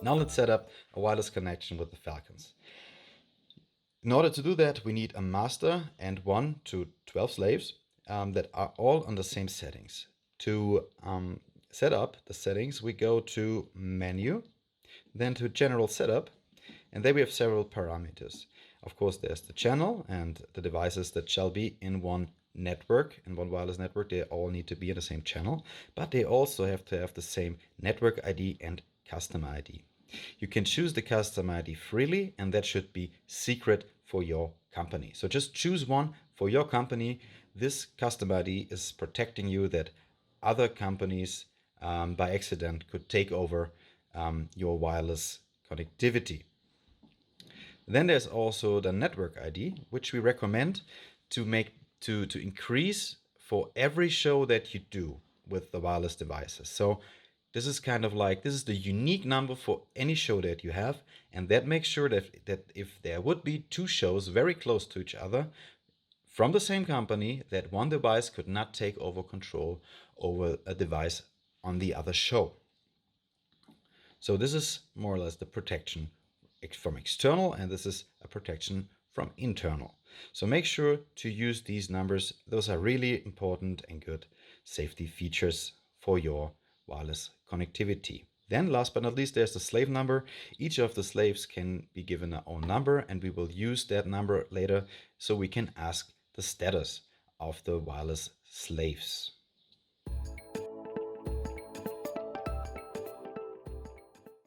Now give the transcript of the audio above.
Now let's set up a wireless connection with the Falcons. In order to do that, we need a master and 1 to 12 slaves that are all on the same settings. To set up the settings, we go to Menu, then to General Setup, and there we have several parameters. Of course, there's the channel and the devices that shall be in one network, in one wireless network. They all need to be in the same channel, but they also have to have the same network ID and customer ID. You can choose the customer ID freely, and that should be secret for your company. So just choose one for your company. This customer ID is protecting you that other companies by accident could take over your wireless connectivity. Then there's also the network ID, which we recommend to increase for every show that you do with the wireless devices. So this is kind of like, this is the unique number for any show that you have, and that makes sure that if there would be two shows very close to each other from the same company, that one device could not take over control over a device on the other show. So this is more or less the protection from external, and this is a protection from internal. So make sure to use these numbers. Those are really important and good safety features for your wireless connectivity. Then last but not least, there's the slave number. Each of the slaves can be given their own number, and we will use that number later so we can ask the status of the wireless slaves.